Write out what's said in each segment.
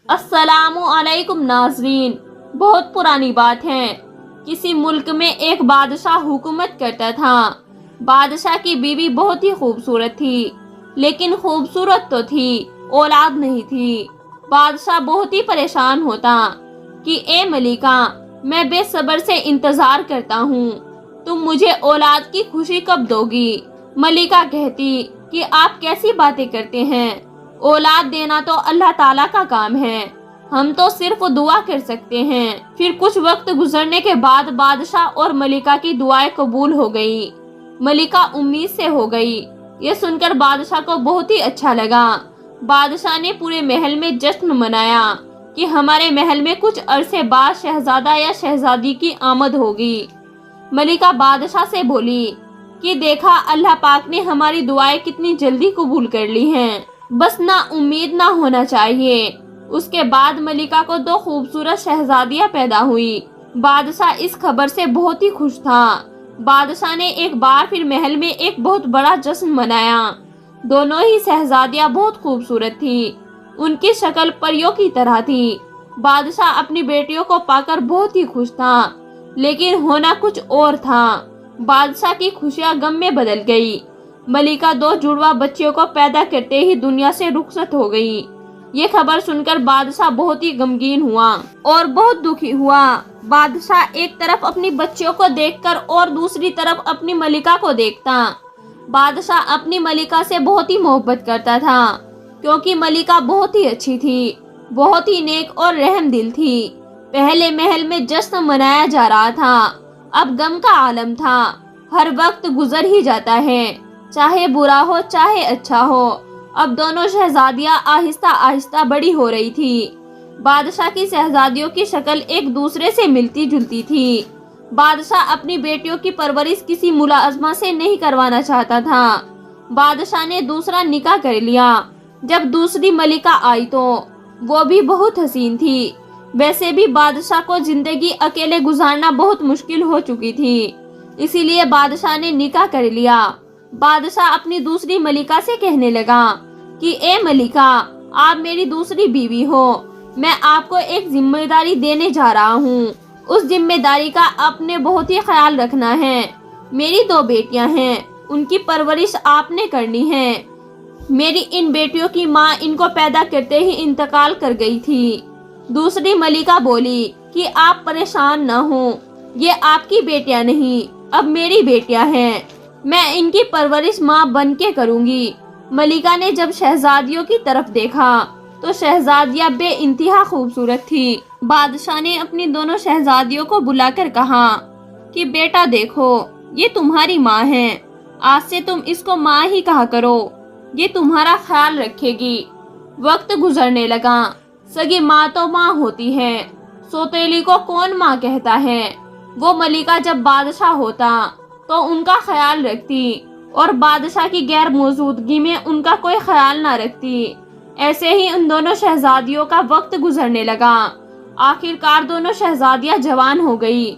السلام علیکم ناظرین، بہت پرانی بات ہے۔ کسی ملک میں ایک بادشاہ حکومت کرتا تھا۔ بادشاہ کی بیوی بہت ہی خوبصورت تھی، لیکن خوبصورت تو تھی، اولاد نہیں تھی۔ بادشاہ بہت ہی پریشان ہوتا کہ اے ملکہ، میں بے صبر سے انتظار کرتا ہوں، تم مجھے اولاد کی خوشی کب دو گی؟ ملکہ کہتی کہ آپ کیسی باتیں کرتے ہیں، اولاد دینا تو اللہ تعالیٰ کا کام ہے، ہم تو صرف دعا کر سکتے ہیں۔ پھر کچھ وقت گزرنے کے بعد بادشاہ اور ملکہ کی دعائیں قبول ہو گئی۔ ملکہ امید سے ہو گئی۔ یہ سن کر بادشاہ کو بہت ہی اچھا لگا۔ بادشاہ نے پورے محل میں جشن منایا کہ ہمارے محل میں کچھ عرصے بعد شہزادہ یا شہزادی کی آمد ہوگی۔ ملکہ بادشاہ سے بولی کہ دیکھا، اللہ پاک نے ہماری دعائیں کتنی جلدی قبول کر لی ہیں، بس نا امید نہ ہونا چاہیے۔ اس کے بعد ملکہ کو 2 خوبصورت شہزادیاں پیدا ہوئی۔ بادشاہ اس خبر سے بہت ہی خوش تھا۔ بادشاہ نے ایک بار پھر محل میں ایک بہت بڑا جشن منایا۔ دونوں ہی شہزادیاں بہت خوبصورت تھی، ان کی شکل پریوں کی طرح تھی۔ بادشاہ اپنی بیٹیوں کو پا کر بہت ہی خوش تھا، لیکن ہونا کچھ اور تھا۔ بادشاہ کی خوشیاں غم میں بدل گئی۔ ملکہ 2 جڑواں بچیوں کو پیدا کرتے ہی دنیا سے رخصت ہو گئی۔ یہ خبر سن کر بادشاہ بہت ہی غمگین ہوا اور بہت دکھی ہوا۔ بادشاہ ایک طرف اپنی بچیوں کو دیکھ کر اور دوسری طرف اپنی ملکہ کو دیکھتا۔ بادشاہ اپنی ملکہ سے بہت ہی محبت کرتا تھا، کیونکہ ملکہ بہت ہی اچھی تھی، بہت ہی نیک اور رحم دل تھی۔ پہلے محل میں جشن منایا جا رہا تھا، اب غم کا عالم تھا۔ ہر وقت گزر ہی جاتا ہے، چاہے برا ہو چاہے اچھا ہو۔ اب دونوں شہزادیاں آہستہ آہستہ بڑی ہو رہی تھی۔ بادشاہ کی شہزادیوں کی شکل ایک دوسرے سے ملتی جلتی تھی۔ بادشاہ اپنی بیٹیوں کی پرورش کسی ملازمہ سے نہیں کروانا چاہتا تھا۔ بادشاہ نے دوسرا نکاح کر لیا۔ جب دوسری ملکہ آئی تو وہ بھی بہت حسین تھی۔ ویسے بھی بادشاہ کو زندگی اکیلے گزارنا بہت مشکل ہو چکی تھی، اسی لیے بادشاہ نے نکاح کر لیا۔ بادشاہ اپنی دوسری ملکہ سے کہنے لگا کہ اے ملکہ، آپ میری دوسری بیوی ہو، میں آپ کو ایک ذمہ داری دینے جا رہا ہوں۔ اس ذمہ داری کا آپ نے بہت ہی خیال رکھنا ہے۔ میری 2 بیٹیاں ہیں، ان کی پرورش آپ نے کرنی ہے۔ میری ان بیٹیوں کی ماں ان کو پیدا کرتے ہی انتقال کر گئی تھی۔ دوسری ملکہ بولی کہ آپ پریشان نہ ہوں، یہ آپ کی بیٹیاں نہیں، اب میری بیٹیاں ہیں، میں ان کی پرورش ماں بن کے کروں گی۔ ملکہ نے جب شہزادیوں کی طرف دیکھا تو شہزادیاں بے انتہا خوبصورت تھی۔ بادشاہ نے اپنی دونوں شہزادیوں کو بلا کر کہا کہ بیٹا دیکھو، یہ تمہاری ماں ہے، آج سے تم اس کو ماں ہی کہا کرو، یہ تمہارا خیال رکھے گی۔ وقت گزرنے لگا۔ سگی ماں تو ماں ہوتی ہے، سوتیلی کو کون ماں کہتا ہے؟ وہ ملکہ جب بادشاہ ہوتا تو ان کا خیال رکھتی اور بادشاہ کی غیر موجودگی میں ان کا کوئی خیال نہ رکھتی۔ ایسے ہی ان دونوں شہزادیوں کا وقت گزرنے لگا۔ آخر کار دونوں شہزادیاں جوان ہو گئی۔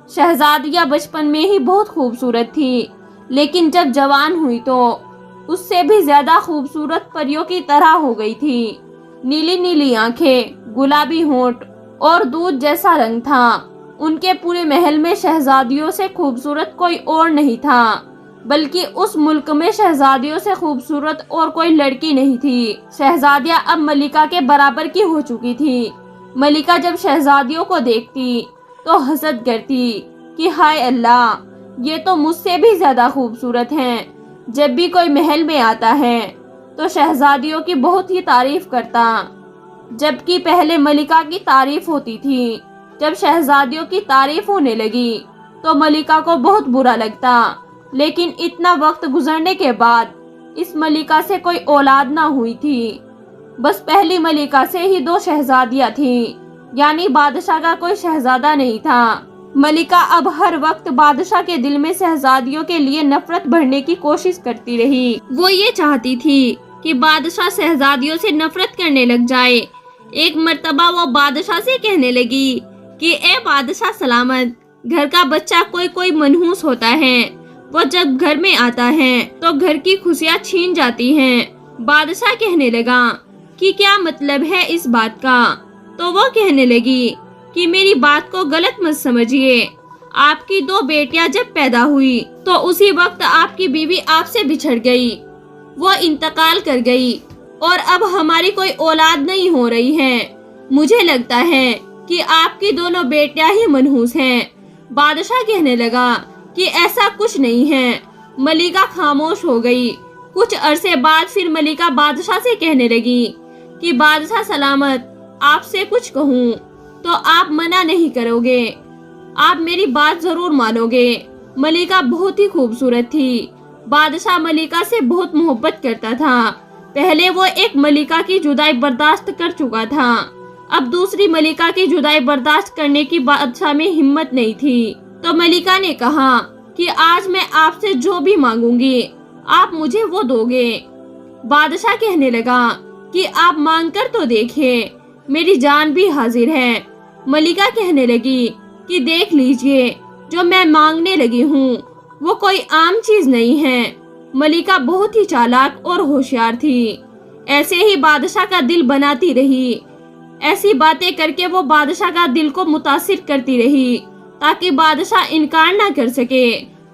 شہزادیاں بچپن میں ہی بہت خوبصورت تھی، لیکن جب جوان ہوئی تو اس سے بھی زیادہ خوبصورت پریوں کی طرح ہو گئی تھی۔ نیلی نیلی آنکھیں، گلابی ہونٹ اور دودھ جیسا رنگ تھا۔ ان کے پورے محل میں شہزادیوں سے خوبصورت کوئی اور نہیں تھا، بلکہ اس ملک میں شہزادیوں سے خوبصورت اور کوئی لڑکی نہیں تھی۔ شہزادیاں اب ملکہ کے برابر کی ہو چکی تھی۔ ملکہ جب شہزادیوں کو دیکھتی تو حسد کرتی کہ ہائے اللہ، یہ تو مجھ سے بھی زیادہ خوبصورت ہیں۔ جب بھی کوئی محل میں آتا ہے تو شہزادیوں کی بہت ہی تعریف کرتا، جبکہ پہلے ملکہ کی تعریف ہوتی تھی۔ جب شہزادیوں کی تعریف ہونے لگی تو ملکہ کو بہت برا لگتا، لیکن اتنا وقت گزرنے کے بعد اس ملکہ سے کوئی اولاد نہ ہوئی تھی۔ بس پہلی ملکہ سے ہی 2 شہزادیاں تھیں، یعنی بادشاہ کا کوئی شہزادہ نہیں تھا۔ ملکہ اب ہر وقت بادشاہ کے دل میں شہزادیوں کے لیے نفرت بھرنے کی کوشش کرتی رہی۔ وہ یہ چاہتی تھی کہ بادشاہ شہزادیوں سے نفرت کرنے لگ جائے۔ ایک مرتبہ وہ بادشاہ سے کہنے لگی کہ اے بادشاہ سلامت، گھر کا بچہ کوئی منحوس ہوتا ہے، وہ جب گھر میں آتا ہے تو گھر کی خوشیاں چھین جاتی ہیں۔ بادشاہ کہنے لگا کہ کیا مطلب ہے اس بات کا، تو وہ کہنے لگی کہ میری بات کو غلط مت سمجھیے، آپ کی 2 بیٹیاں جب پیدا ہوئی تو اسی وقت آپ کی بیوی آپ سے بچھڑ گئی، وہ انتقال کر گئی اور اب ہماری کوئی اولاد نہیں ہو رہی ہے۔ مجھے لگتا ہے کہ آپ کی دونوں بیٹیاں ہی منحوس ہیں۔ بادشاہ کہنے لگا کہ ایسا کچھ نہیں ہے۔ ملکہ خاموش ہو گئی۔ کچھ عرصے بعد پھر ملکہ بادشاہ سے کہنے لگی کہ بادشاہ سلامت، آپ سے کچھ کہوں تو آپ منع نہیں کرو گے، آپ میری بات ضرور مانو گے۔ ملکہ بہت ہی خوبصورت تھی۔ بادشاہ ملکہ سے بہت محبت کرتا تھا۔ پہلے وہ ایک ملکہ کی جدائی برداشت کر چکا تھا، اب دوسری ملکہ کی جدائی برداشت کرنے کی بادشاہ میں ہمت نہیں تھی۔ تو ملکہ نے کہا کہ آج میں آپ سے جو بھی مانگوں گی آپ مجھے وہ دو گے۔ بادشاہ کہنے لگا کہ آپ مانگ کر تو دیکھیں، میری جان بھی حاضر ہے۔ ملکہ کہنے لگی کہ دیکھ لیجئے، جو میں مانگنے لگی ہوں وہ کوئی عام چیز نہیں ہے۔ ملکہ بہت ہی چالاک اور ہوشیار تھی۔ ایسے ہی بادشاہ کا دل بناتی رہی، ایسی باتیں کر کے وہ بادشاہ کا دل کو متاثر کرتی رہی تاکہ بادشاہ انکار نہ کر سکے۔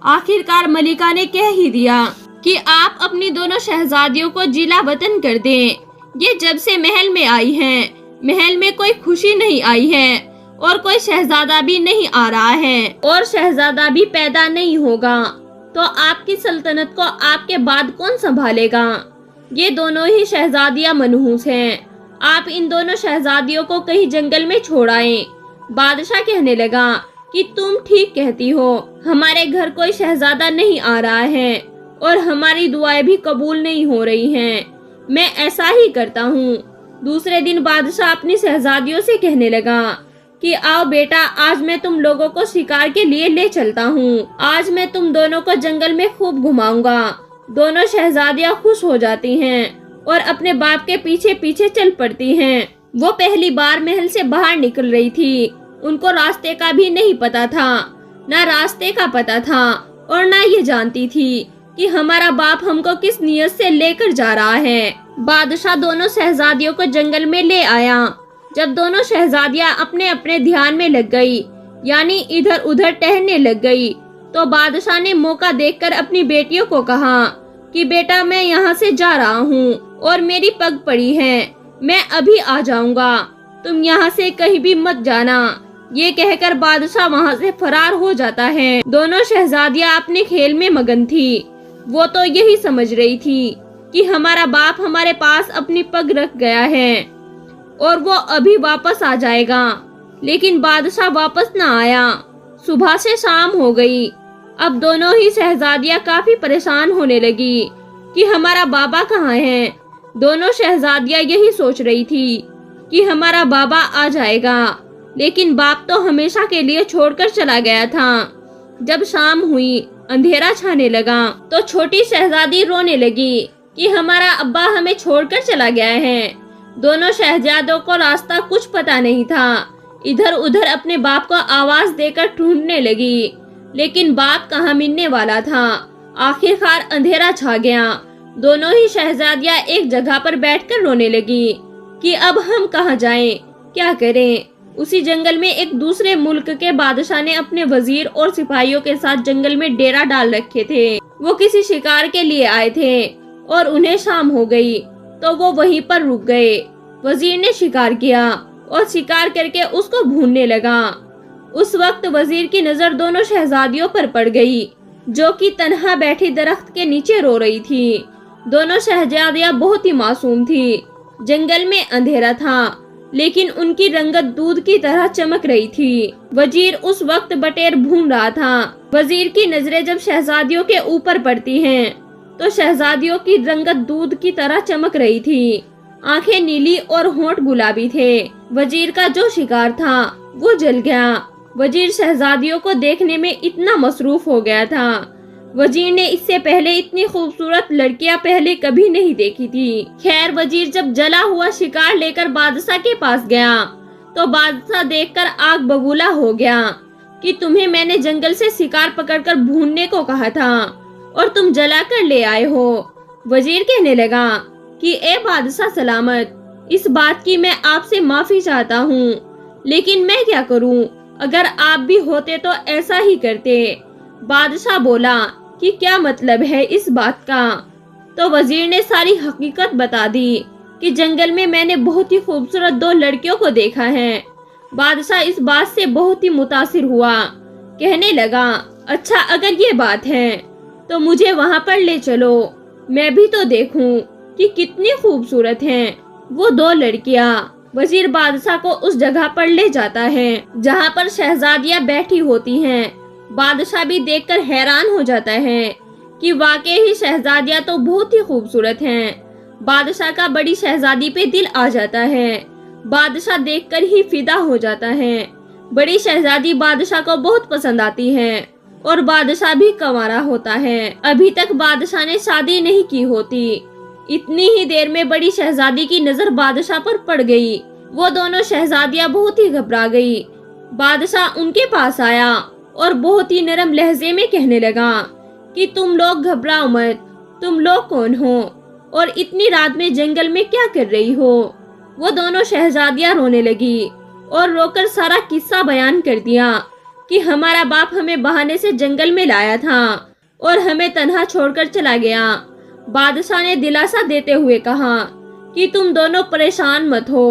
آخر کار ملکہ نے کہہ ہی دیا کہ آپ اپنی دونوں شہزادیوں کو جلا وطن کر دیں۔ یہ جب سے محل میں آئی ہیں، محل میں کوئی خوشی نہیں آئی ہے اور کوئی شہزادہ بھی نہیں آ رہا ہے اور شہزادہ بھی پیدا نہیں ہوگا، تو آپ کی سلطنت کو آپ کے بعد کون سنبھالے گا؟ یہ دونوں ہی شہزادیاں منحوس ہیں، آپ ان دونوں شہزادیوں کو کہیں جنگل میں چھوڑ آئیں۔ بادشاہ کہنے لگا کہ تم ٹھیک کہتی ہو، ہمارے گھر کوئی شہزادہ نہیں آ رہا ہے اور ہماری دعائیں بھی قبول نہیں ہو رہی ہیں، میں ایسا ہی کرتا ہوں۔ دوسرے دن بادشاہ اپنی شہزادیوں سے کہنے لگا کہ آؤ بیٹا، آج میں تم لوگوں کو شکار کے لیے لے چلتا ہوں، آج میں تم دونوں کو جنگل میں خوب گھماؤں گا۔ دونوں شہزادیاں خوش ہو جاتی ہیں اور اپنے باپ کے پیچھے پیچھے چل پڑتی ہیں۔ وہ پہلی بار محل سے باہر نکل رہی تھی، ان کو راستے کا بھی نہیں پتا تھا، نہ راستے کا پتا تھا اور نہ یہ جانتی تھی کہ ہمارا باپ ہم کو کس نیت سے لے کر جا رہا ہے۔ بادشاہ دونوں شہزادیوں کو جنگل میں لے آیا۔ جب دونوں شہزادیاں اپنے اپنے دھیان میں لگ گئی، یعنی ادھر ادھر ٹہلنے لگ گئی، تو بادشاہ نے موقع دیکھ کر اپنی بیٹیوں کو کہا کہ بیٹا میں یہاں سے جا رہا ہوں اور میری پگ پڑی ہے، میں ابھی آ جاؤں گا، تم یہاں سے کہیں بھی مت جانا۔ یہ کہہ کر بادشاہ وہاں سے فرار ہو جاتا ہے۔ دونوں شہزادیاں اپنے کھیل میں مگن تھی، وہ تو یہی سمجھ رہی تھی کہ ہمارا باپ ہمارے پاس اپنی پگ رکھ گیا ہے اور وہ ابھی واپس آ جائے گا، لیکن بادشاہ واپس نہ آیا۔ صبح سے شام ہو گئی، اب دونوں ہی شہزادیاں کافی پریشان ہونے لگی کہ ہمارا بابا کہاں ہے۔ دونوں شہزادیاں یہی سوچ رہی تھی کہ ہمارا بابا آ جائے گا، لیکن باپ تو ہمیشہ کے لیے چھوڑ کر چلا گیا تھا۔ جب شام ہوئی، اندھیرا چھانے لگا تو چھوٹی شہزادی رونے لگی کہ ہمارا ابا ہمیں چھوڑ کر چلا گیا ہے۔ دونوں شہزادوں کو راستہ کچھ پتا نہیں تھا، ادھر ادھر اپنے باپ کو آواز دے کر ڈھونڈنے لگی، لیکن باپ کہاں ملنے والا تھا۔ آخر کار اندھیرا چھا گیا، دونوں ہی شہزادیاں ایک جگہ پر بیٹھ کر رونے لگی کہ اب ہم کہاں جائیں، کیا کریں۔ اسی جنگل میں ایک دوسرے ملک کے بادشاہ نے اپنے وزیر اور سپاہیوں کے ساتھ جنگل میں ڈیرا ڈال رکھے تھے۔ وہ کسی شکار کے لیے آئے تھے اور انہیں شام ہو گئی تو وہ وہیں پر رک گئے۔ وزیر نے شکار کیا اور شکار کر کے اس کو بھوننے لگا۔ اس وقت وزیر کی نظر دونوں شہزادیوں پر پڑ گئی جو کہ تنہا بیٹھی درخت کے نیچے رو رہی تھی۔ دونوں شہزادیاں بہت ہی معصوم تھی۔ جنگل میں اندھیرا تھا لیکن ان کی رنگت دودھ کی طرح چمک رہی تھی۔ وزیر اس وقت بٹیر بھون رہا تھا۔ وزیر کی نظریں جب شہزادیوں کے اوپر پڑتی ہیں تو شہزادیوں کی رنگت دودھ کی طرح چمک رہی تھی، آنکھیں نیلی اور ہونٹ گلابی تھے۔ وزیر کا جو شکار تھا وہ جل گیا۔ وزیر شہزادیوں کو دیکھنے میں اتنا مصروف ہو گیا تھا، وزیر نے اس سے پہلے اتنی خوبصورت لڑکیاں پہلے کبھی نہیں دیکھی تھی۔ خیر وزیر جب جلا ہوا شکار لے کر بادشاہ کے پاس گیا تو بادشاہ دیکھ کر آگ ببولا ہو گیا کہ تمہیں میں نے جنگل سے شکار پکڑ کر بھوننے کو کہا تھا اور تم جلا کر لے آئے ہو۔ وزیر کہنے لگا کہ اے بادشاہ سلامت، اس بات کی میں آپ سے معافی چاہتا ہوں، لیکن میں کیا کروں؟ اگر آپ بھی ہوتے تو ایسا ہی کرتے۔ بادشاہ بولا کہ کیا مطلب ہے اس بات کا؟ تو وزیر نے ساری حقیقت بتا دی کہ جنگل میں میں نے بہت ہی خوبصورت 2 لڑکیوں کو دیکھا ہے۔ بادشاہ اس بات سے بہت ہی متاثر ہوا، کہنے لگا اچھا اگر یہ بات ہے تو مجھے وہاں پر لے چلو، میں بھی تو دیکھوں کہ کتنی خوبصورت ہیں وہ 2 لڑکیاں۔ وزیر بادشاہ کو اس جگہ پر لے جاتا ہے جہاں پر شہزادیاں بیٹھی ہوتی ہیں۔ بادشاہ بھی دیکھ کر حیران ہو جاتا ہے کہ واقعی ہی شہزادیاں تو بہت ہی خوبصورت ہیں۔ بادشاہ کا بڑی شہزادی پہ دل آ جاتا ہے، بادشاہ دیکھ کر ہی فدا ہو جاتا ہے۔ بڑی شہزادی بادشاہ کو بہت پسند آتی ہے اور بادشاہ بھی کنوارا ہوتا ہے۔ ابھی تک بادشاہ نے شادی نہیں کی ہوتی۔ اتنی ہی دیر میں بڑی شہزادی کی نظر بادشاہ پر پڑ گئی۔ وہ دونوں شہزادیاں بہت ہی گھبرا گئی۔ بادشاہ ان کے پاس آیا اور بہت ہی نرم لہجے میں کہنے لگا کہ تم لوگ گھبراؤ مت، تم لوگ کون ہو اور اتنی رات میں جنگل میں کیا کر رہی ہو؟ وہ دونوں شہزادیاں رونے لگی اور رو کر سارا قصہ بیان کر دیا کہ ہمارا باپ ہمیں بہانے سے جنگل میں لایا تھا اور ہمیں تنہا چھوڑ کر چلا گیا۔ بادشاہ نے دلاسا دیتے ہوئے کہا کہ تم دونوں پریشان مت ہو،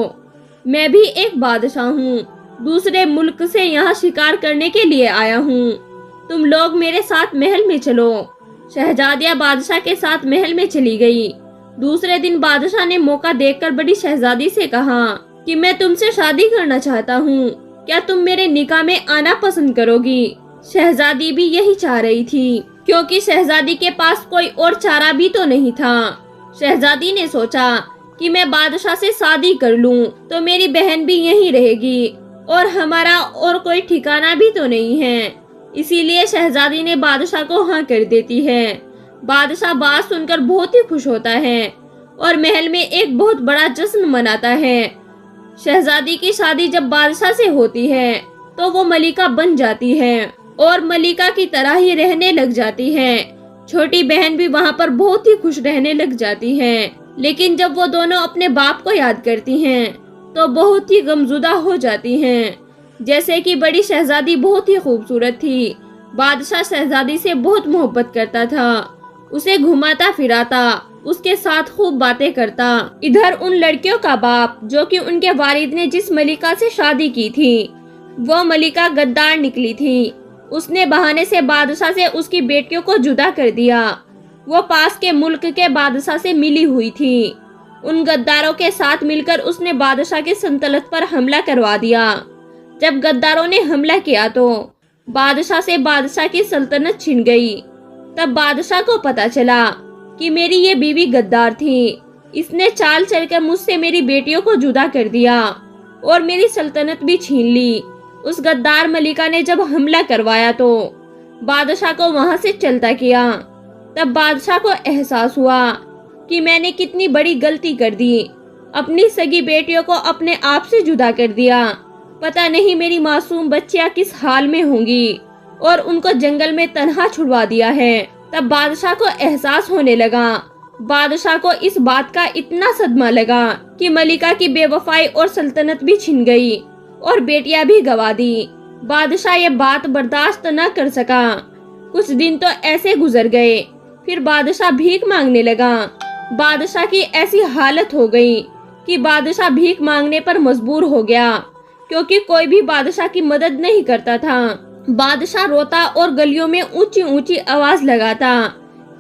میں بھی ایک بادشاہ ہوں، دوسرے ملک سے یہاں شکار کرنے کے لیے آیا ہوں، تم لوگ میرے ساتھ محل میں چلو۔ شہزادیاں بادشاہ کے ساتھ محل میں چلی گئی۔ دوسرے دن بادشاہ نے موقع دیکھ کر بڑی شہزادی سے کہا کہ میں تم سے شادی کرنا چاہتا ہوں، کیا تم میرے نکاح میں آنا پسند کرو گی؟ شہزادی بھی یہی چاہ رہی تھی کیونکہ شہزادی کے پاس کوئی اور چارہ بھی تو نہیں تھا۔ شہزادی نے سوچا کہ میں بادشاہ سے شادی کر لوں تو میری بہن بھی یہیں رہے گی اور ہمارا اور کوئی ٹھکانہ بھی تو نہیں ہے، اسی لیے شہزادی نے بادشاہ کو ہاں کر دیتی ہے۔ بادشاہ بات سن کر بہت ہی خوش ہوتا ہے اور محل میں ایک بہت بڑا جشن مناتا ہے۔ شہزادی کی شادی جب بادشاہ سے ہوتی ہے تو وہ ملکہ بن جاتی ہے اور ملکہ کی طرح ہی رہنے لگ جاتی ہے۔ چھوٹی بہن بھی وہاں پر بہت ہی خوش رہنے لگ جاتی ہے، لیکن جب وہ دونوں اپنے باپ کو یاد کرتی ہیں تو بہت ہی غمزدہ ہو جاتی ہیں۔ جیسے کہ بڑی شہزادی بہت ہی خوبصورت تھی، بادشاہ شہزادی سے بہت محبت کرتا تھا، اسے گھماتا پھراتا، اس کے ساتھ خوب باتیں کرتا۔ ادھر ان لڑکیوں کا باپ جو کہ ان کے والد نے جس ملکہ سے شادی کی تھی وہ ملکہ غدار نکلی تھی، اس نے بہانے سے بادشاہ سے اس کی بیٹیوں کو جدا کر دیا۔ وہ پاس کے ملک کے بادشاہ سے ملی ہوئی تھی، ان غداروں کے ساتھ مل کر اس نے بادشاہ کی سلطنت پر حملہ کروا دیا۔ جب غداروں نے حملہ کیا تو بادشاہ سے بادشاہ کی سلطنت چھن گئی۔ تب بادشاہ کو پتا چلا کہ میری یہ بیوی غدار تھی، اس نے چال چل کر مجھ سے میری بیٹیوں کو جدا کر دیا اور میری سلطنت بھی چھین لی۔ اس غدار ملکہ نے جب حملہ کروایا تو بادشاہ کو وہاں سے چلتا کیا۔ تب بادشاہ کو احساس ہوا کہ میں نے کتنی بڑی غلطی کر دی، اپنی سگی بیٹیوں کو اپنے آپ سے جدا کر دیا، پتہ نہیں میری معصوم بچیاں کس حال میں ہوں گی، اور ان کو جنگل میں تنہا چھڑوا دیا ہے۔ تب بادشاہ کو احساس ہونے لگا، بادشاہ کو اس بات کا اتنا صدمہ لگا کہ ملکہ کی بے وفائی اور سلطنت بھی چھن گئی اور بیٹیاں بھی گوا دی۔ بادشاہ یہ بات برداشت نہ کر سکا۔ کچھ دن تو ایسے گزر گئے، پھر بادشاہ بھیک مانگنے لگا۔ بادشاہ کی ایسی حالت ہو گئی کہ بادشاہ بھیک مانگنے پر مجبور ہو گیا، کیونکہ کوئی بھی بادشاہ کی مدد نہیں کرتا تھا۔ بادشاہ روتا اور گلیوں میں اونچی اونچی آواز لگاتا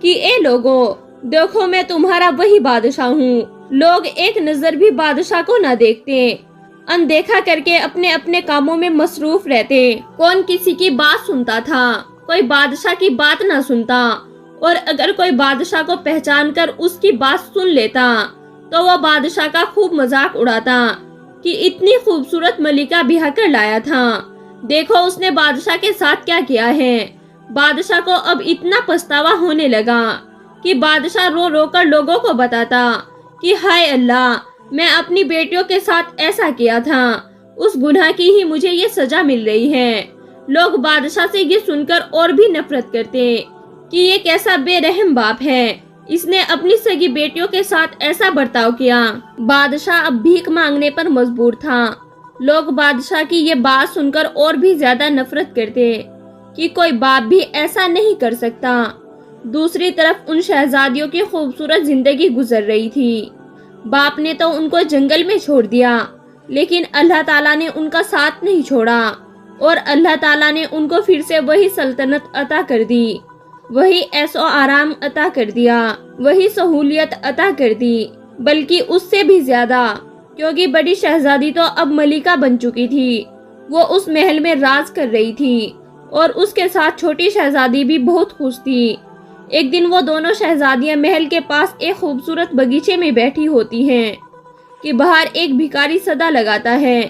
کہ اے لوگو، دیکھو میں تمہارا وہی بادشاہ ہوں۔ لوگ ایک نظر بھی بادشاہ کو نہ دیکھتے، اندیکھا کر کے اپنے اپنے کاموں میں مصروف رہتے۔ کون کسی کی بات سنتا تھا؟ کوئی بادشاہ کی بات نہ سنتا، اور اگر کوئی بادشاہ کو پہچان کر اس کی بات سن لیتا تو وہ بادشاہ کا خوب مذاق اڑاتا کہ اتنی خوبصورت ملکہ بیاہ کر لایا تھا، دیکھو اس نے بادشاہ کے ساتھ کیا کیا ہے۔ بادشاہ کو اب اتنا پچھتاوا ہونے لگا کہ بادشاہ رو رو کر لوگوں کو بتاتا کہ ہائے اللہ، میں اپنی بیٹیوں کے ساتھ ایسا کیا تھا، اس گناہ کی ہی مجھے یہ سزا مل رہی ہے۔ لوگ بادشاہ سے یہ سن کر اور بھی نفرت کرتے کہ یہ کیسا بے رحم باپ ہے اس نے اپنی سگی بیٹیوں کے ساتھ ایسا برتاؤ کیا۔ بادشاہ اب بھیک مانگنے پر مجبور تھا۔ لوگ بادشاہ کی یہ بات سن کر اور بھی زیادہ نفرت کرتے کہ کوئی باپ بھی ایسا نہیں کر سکتا۔ دوسری طرف ان شہزادیوں کی خوبصورت زندگی گزر رہی تھی۔ باپ نے تو ان کو جنگل میں چھوڑ دیا، لیکن اللہ تعالیٰ نے ان کا ساتھ نہیں چھوڑا، اور اللہ تعالیٰ نے ان کو پھر سے وہی سلطنت عطا کر دی، وہی عیش و آرام عطا کر دیا، وہی سہولیت عطا کر دی، بلکہ اس سے بھی زیادہ، کیونکہ بڑی شہزادی تو اب ملکہ بن چکی تھی۔ وہ اس محل میں راج کر رہی تھی، اور اس کے ساتھ چھوٹی شہزادی بھی بہت خوش تھی۔ ایک دن وہ دونوں شہزادیاں محل کے پاس ایک خوبصورت باغیچے میں بیٹھی ہوتی ہیں کہ باہر ایک بھکاری صدا لگاتا ہے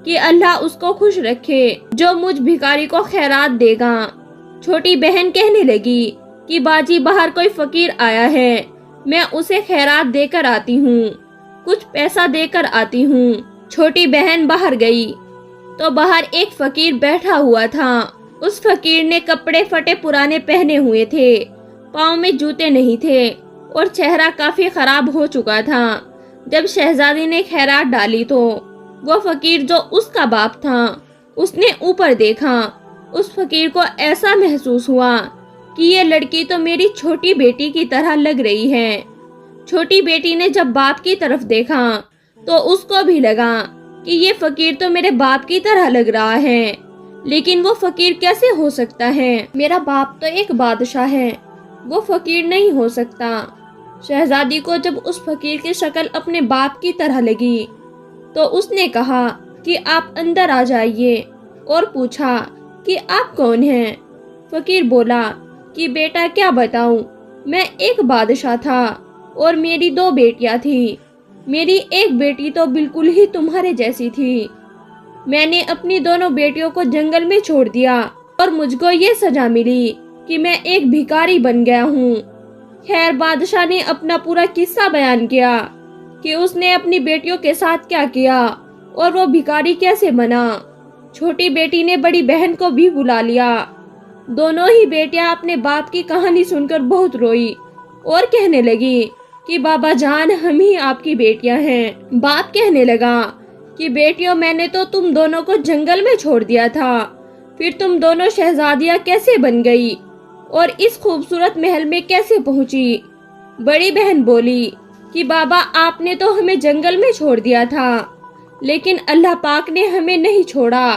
کہ اللہ اس کو خوش رکھے جو مجھ بھکاری کو خیرات دے گا۔ چھوٹی بہن کہنے لگی کہ باجی باہر کوئی فقیر آیا ہے، میں اسے خیرات دے کر آتی ہوں، کچھ پیسہ دے کر آتی ہوں۔ چھوٹی بہن باہر گئی تو باہر ایک فقیر بیٹھا ہوا تھا۔ اس فقیر نے کپڑے پھٹے پرانے پہنے ہوئے تھے، پاؤں میں جوتے نہیں تھے، اور چہرہ کافی خراب ہو چکا تھا۔ جب شہزادی نے خیرات ڈالی تو وہ فقیر جو اس کا باپ تھا، اس نے اوپر دیکھا۔ اس فقیر کو ایسا محسوس ہوا کہ یہ لڑکی تو میری چھوٹی بیٹی کی طرح لگ رہی ہے۔ چھوٹی بیٹی نے جب باپ کی طرف دیکھا تو اس کو بھی لگا کہ یہ فقیر تو میرے باپ کی طرح لگ رہا ہے، لیکن وہ فقیر کیسے ہو سکتا ہے؟ میرا باپ تو ایک بادشاہ ہے، وہ فقیر نہیں ہو سکتا۔ شہزادی کو جب اس فقیر کی شکل اپنے باپ کی طرح لگی تو اس نے کہا کہ آپ اندر آ جائیے، اور پوچھا کہ آپ کون ہیں؟ فقیر بولا کہ بیٹا کیا بتاؤں، میں ایک بادشاہ تھا اور میری 2 بیٹیاں تھی۔ میری ایک بیٹی تو بالکل ہی تمہارے جیسی تھی۔ میں نے اپنی دونوں بیٹیوں کو جنگل میں چھوڑ دیا اور مجھ کو یہ سزا ملی کہ میں ایک بھکاری بن گیا ہوں۔ خیر، بادشاہ نے اپنا پورا قصہ بیان کیا کہ اس نے اپنی بیٹیوں کے ساتھ کیا کیا اور وہ بھکاری کیسے بنا۔ چھوٹی بیٹی نے بڑی بہن کو بھی بلا لیا۔ دونوں ہی بیٹیاں اپنے باپ کی کہانی سن کر بہت روئی اور کہنے لگی کہ بابا جان، ہم ہی آپ کی بیٹیاں ہیں۔ باپ کہنے لگا کہ بیٹیوں، میں نے تو تم دونوں کو جنگل میں چھوڑ دیا تھا، پھر تم دونوں شہزادیاں کیسے بن گئی اور اس خوبصورت محل میں کیسے پہنچی؟ بڑی بہن بولی کہ بابا، آپ نے تو ہمیں جنگل میں چھوڑ دیا تھا، لیکن اللہ پاک نے ہمیں نہیں چھوڑا۔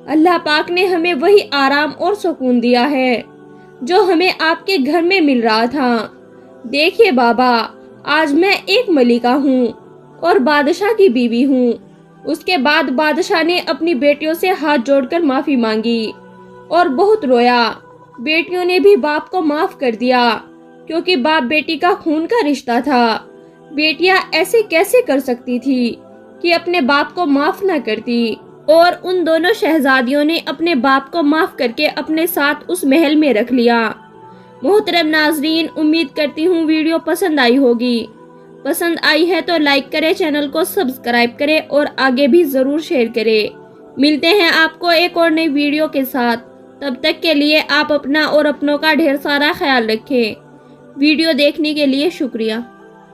اللہ پاک نے ہمیں وہی آرام اور سکون دیا ہے جو ہمیں آپ کے گھر میں مل رہا تھا۔ دیکھیے بابا، آج میں ایک ملکہ ہوں اور بادشاہ کی بیوی ہوں۔ اس کے بعد بادشاہ نے اپنی بیٹیوں سے ہاتھ جوڑ کر معافی مانگی اور بہت رویا۔ بیٹیوں نے بھی باپ کو معاف کر دیا، کیونکہ باپ بیٹی کا خون کا رشتہ تھا۔ بیٹیاں ایسے کیسے کر سکتی تھی کہ اپنے باپ کو معاف نہ کرتی؟ اور ان دونوں شہزادیوں نے اپنے باپ کو معاف کر کے اپنے ساتھ اس محل میں رکھ لیا۔ محترم ناظرین، امید کرتی ہوں ویڈیو پسند آئی ہوگی۔ پسند آئی ہے تو لائک کریں، چینل کو سبسکرائب کریں اور آگے بھی ضرور شیئر کریں۔ ملتے ہیں آپ کو ایک اور نئی ویڈیو کے ساتھ، تب تک کے لیے آپ اپنا اور اپنوں کا ڈھیر سارا خیال رکھیں۔ ویڈیو دیکھنے کے لیے شکریہ۔